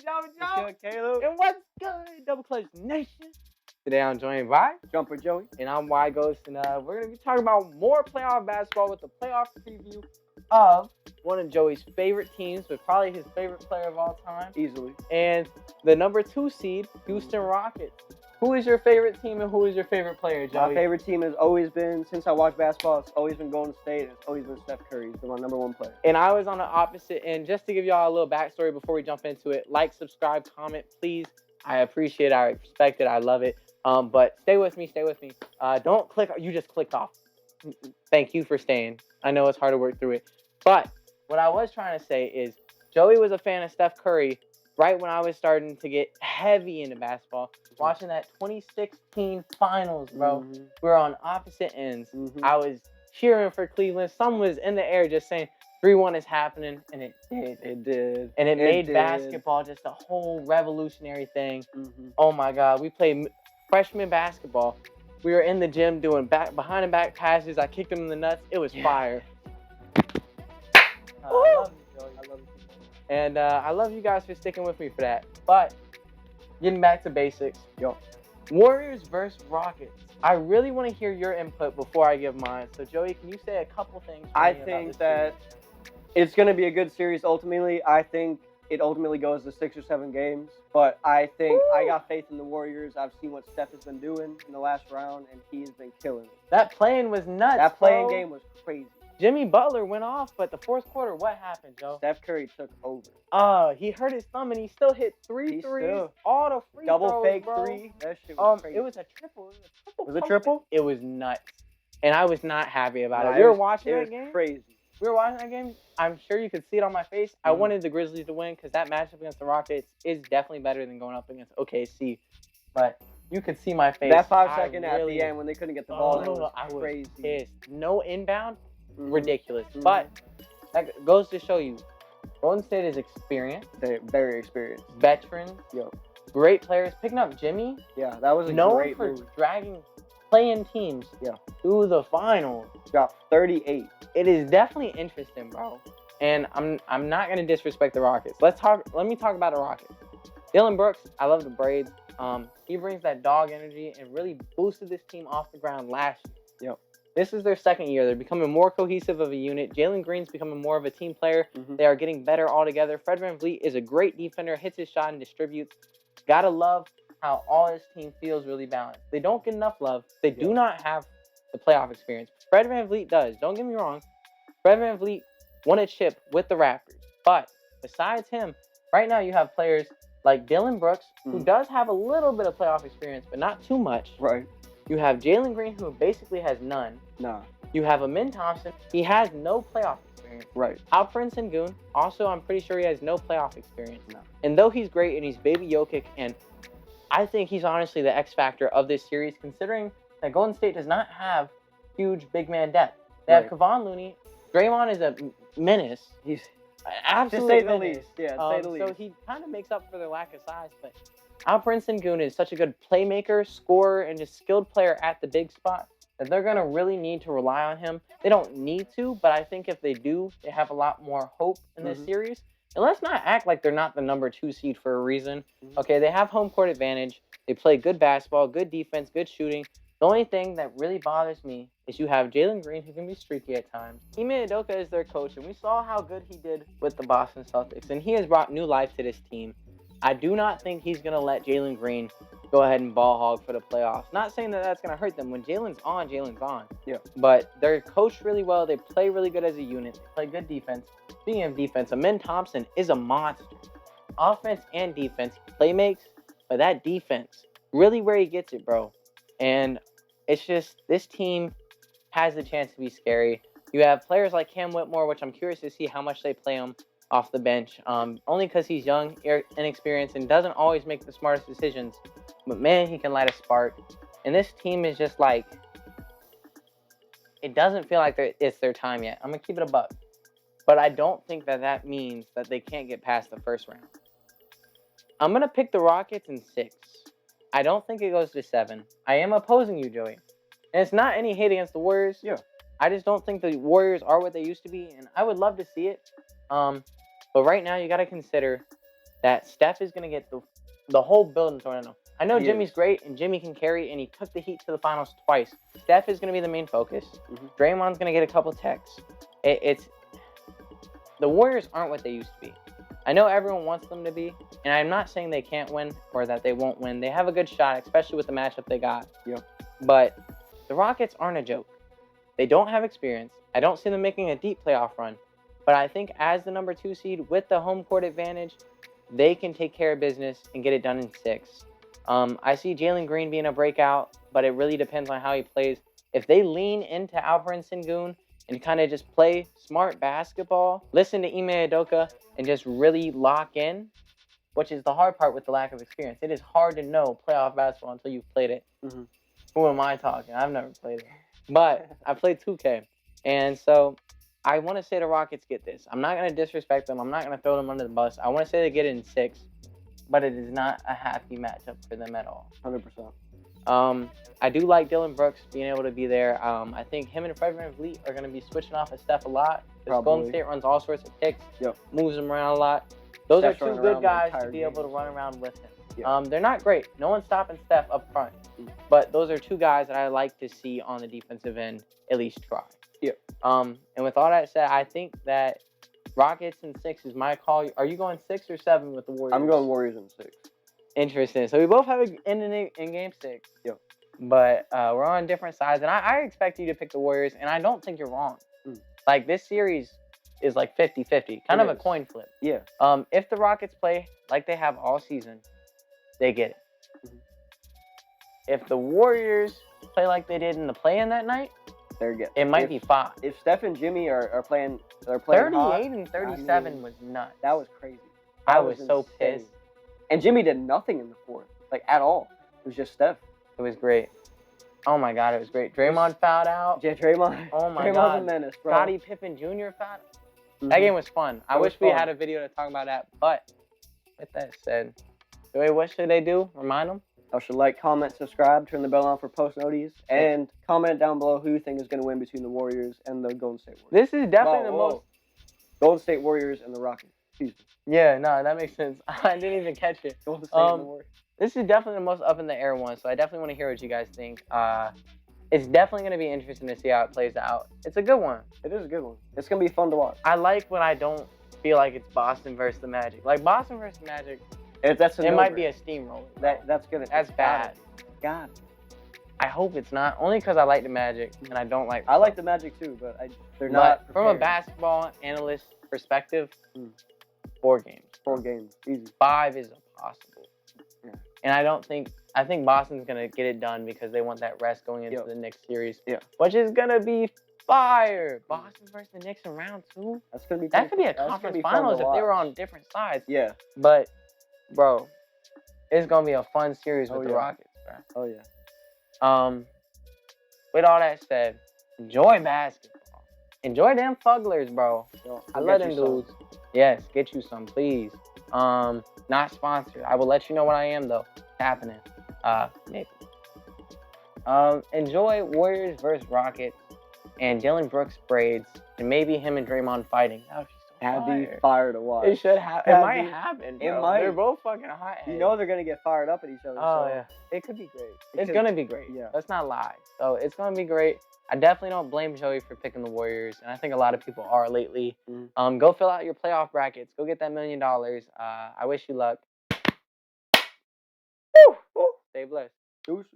What's good, Caleb? And what's good, Double Clutch Nation? Today I'm joined by Jumper Joey. and I'm Y Ghost, and we're gonna be talking about more playoff basketball with the playoff preview of one of Joey's favorite teams, with probably his favorite player of all time, Easily. and the number 2 seed, Houston Rockets. Who is your favorite team and who is your favorite player, Joey? My favorite team has always been, since I watched basketball, it's always been Golden State. It's always been Steph Curry. He's been my number one player. And I was on the opposite end. Just to give y'all a little backstory before we jump into it, like, subscribe, comment, please. I appreciate it. I respect it. I love it. But stay with me. Don't click. You just clicked off. Thank you for staying. I know it's hard to work through it. But what I was trying to say is Joey was a fan of Steph Curry right when I was starting to get heavy into basketball. Watching that 2016 finals, bro. Mm-hmm. We were on opposite ends. Mm-hmm. I was cheering for Cleveland. Someone was in the air just saying 3-1 is happening, and it did. It did. And it made did. basketball just a whole revolutionary thing. Mm-hmm. Oh my God, we played freshman basketball. We were in the gym doing behind and back passes. I kicked him in the nuts. It was fire. I love you, Joey. I love you. And I love you guys for sticking with me for that. But getting back to basics, Warriors versus Rockets. I really want to hear your input before I give mine. So, Joey, can you say a couple things? I think that it's going to be a good series ultimately. I think it ultimately goes to 6 or 7 games. But I think I got faith in the Warriors. I've seen what Steph has been doing in the last round, and he's been killing it. That playing was nuts. That playing game was crazy. Jimmy Butler went off, but the fourth quarter, what happened, Joe? Steph Curry took over. He hurt his thumb, and he still hit 3 threes. All the free double throws, fake bro. 3. That shit was crazy. It was a triple. Was it triple? It was nuts. And I was not happy about it. We were watching that game. Crazy. We were watching that game. I'm sure you could see it on my face. I wanted the Grizzlies to win because that matchup against the Rockets is definitely better than going up against OKC. But you could see my face. That 5-second at the end when they couldn't get the ball, I was crazy. Pissed. No inbound. Ridiculous. But that goes to show you, Golden State is experienced. They're very experienced. Veterans. Great players. Picking up Jimmy. Yeah, that was a great for move. dragging playing teams to the finals. Got 38. It is definitely interesting, bro. And I'm not gonna disrespect the Rockets. Let me talk about the Rockets. Dylan Brooks, I love the braids. He brings that dog energy and really boosted this team off the ground last year. This is their second year. They're becoming more cohesive of a unit. Jalen Green's becoming more of a team player. They are getting better all together. Fred VanVleet is a great defender, hits his shot and distributes. Gotta love how all his team feels really balanced. They don't get enough love. They do not have the playoff experience. Fred VanVleet does. Don't get me wrong. Fred VanVleet won a chip with the Raptors. But besides him, right now you have players like Dylan Brooks, who does have a little bit of playoff experience, but not too much. Right. You have Jalen Green, who basically has none. Nah. You have Amin Thompson. He has no playoff experience. Right. Alperen Sengun, also, I'm pretty sure he has no playoff experience. No. And though he's great and he's baby Jokic, and I think he's honestly the X factor of this series, considering that Golden State does not have huge big man depth. They have Kevon Looney. Draymond is a menace. He's absolutely menace. To say the least. So he kind of makes up for their lack of size, but Alperen Sengun is such a good playmaker, scorer, and just skilled player at the big spot that they're going to really need to rely on him. They don't need to, but I think if they do, they have a lot more hope in this series. And let's not act like they're not the number 2 seed for a reason. Okay, they have home court advantage. They play good basketball, good defense, good shooting. The only thing that really bothers me is you have Jalen Green, who can be streaky at times. Ime Udoka is their coach, and we saw how good he did with the Boston Celtics, and he has brought new life to this team. I do not think he's going to let Jalen Green go ahead and ball hog for the playoffs. Not saying that that's going to hurt them. When Jalen's on, Jalen's on. Yeah. But they're coached really well. They play really good as a unit. They play good defense. Speaking of defense, Amin Thompson is a monster. Offense and defense. He play makes, but that defense, really where he gets it, bro. And it's just, this team has the chance to be scary. You have players like Cam Whitmore, which I'm curious to see how much they play him off the bench, only because he's young, inexperienced, and doesn't always make the smartest decisions. But man, he can light a spark. And this team is just like, it doesn't feel like it's their time yet. I'm going to keep it a buck. But I don't think that means that they can't get past the first round. I'm going to pick the Rockets in 6. I don't think it goes to 7. I am opposing you, Joey. And it's not any hate against the Warriors. Yeah. I just don't think the Warriors are what they used to be, and I would love to see it. But right now, you got to consider that Steph is going to get the whole building thrown at him. I know He Jimmy's is. great and Jimmy can carry, and he took the Heat to the finals twice. Steph is going to be the main focus. Mhm. Draymond's going to get a couple techs. It's the Warriors aren't what they used to be. I know everyone wants them to be, and I'm not saying they can't win or that they won't win. They have a good shot, especially with the matchup they got. Yep. But the Rockets aren't a joke. They don't have experience. I don't see them making a deep playoff run. But I think as the number 2 seed with the home court advantage, they can take care of business and get it done in 6. I see Jalen Green being a breakout, but it really depends on how he plays. If they lean into Alperen Sengun and kind of just play smart basketball, listen to Ime Udoka, and just really lock in, which is the hard part with the lack of experience. It is hard to know playoff basketball until you've played it. Mhm. Who am I talking? I've never played it. But I played 2K. And so I want to say the Rockets get this. I'm not going to disrespect them. I'm not going to throw them under the bus. I want to say they get it in 6. But it is not a happy matchup for them at all. 100%. I do like Dylan Brooks being able to be there. I think him and Fred VanVleet are going to be switching off of Steph a lot. Because Golden State runs all sorts of picks, moves them around a lot. Those Steph's are 2 good guys to be able to run around with him. Yeah. They're not great. No one's stopping Steph up front. But those are 2 guys that I like to see on the defensive end at least try. Yeah. And with all that said, I think that Rockets in 6 is my call. Are you going 6 or 7 with the Warriors? I'm going Warriors in 6. Interesting. So we both have an ending in game 6. Yep. But we're on different sides. And I expect you to pick the Warriors, and I don't think you're wrong. Like, this series is like 50-50. Kind of a coin flip. Yeah. If the Rockets play like they have all season, they get it. If the Warriors play like they did in the play-in that night, it might be 5. If Steph and Jimmy are playing 38 hot, and 37 was nuts. That was crazy. I was so pissed. And Jimmy did nothing in the 4th, like at all. It was just Steph. It was great. Oh my God, it was great. Draymond fouled out. Draymond. Oh my Draymond's God. a menace, bro. Scottie Pippen Jr. fouled. That game was fun. I wish we had a video to talk about that. But with that said, Joey, what should they do? Remind them. You should like, comment, subscribe, turn the bell on for post notices, and comment down below who you think is going to win between the Warriors and the Golden State Warriors. This is definitely the most. Golden State Warriors and the Rockets. Excuse me. Yeah, no, that makes sense. I didn't even catch it. Golden State and the Warriors. This is definitely the most up in the air one, so I definitely want to hear what you guys think. It's definitely going to be interesting to see how it plays out. It's a good one. It is a good one. It's going to be fun to watch. I like when I don't feel like it's Boston versus the Magic. Like, Boston versus Magic, it might be a steamroller. That's bad. God. I hope it's not. Only because I like the Magic, and I don't like... I like the Magic too, but they're not prepared. From a basketball analyst perspective, 4 games. 4 games. Easy. 5 is impossible. Yeah. And I think Boston's going to get it done because they want that rest going into the Knicks series. Yeah. Which is going to be fire. Boston versus the Knicks in round 2. That's going to be That could be a conference finals if they were on different sides. Yeah. But, bro, it's going to be a fun series with the Rockets, bro. Oh, yeah. With all that said, enjoy basketball. Enjoy them fugglers, bro. I love them dudes. Yes, get you some, please. Not sponsored. I will let you know what I am, though. It's happening. Maybe. Enjoy Warriors versus Rockets and Dylan Brooks braids and maybe him and Draymond fighting. That would be so That'd be fire to watch. It should happen. It might happen, bro. It might. They're both fucking hot. You know they're going to get fired up at each other. Oh, so yeah. It could be great. It's going to be great. Yeah. Let's not lie. So it's going to be great. I definitely don't blame Joey for picking the Warriors, and I think a lot of people are lately. Go fill out your playoff brackets. Go get that $1 million. I wish you luck. Woo! Stay blessed. Deuces.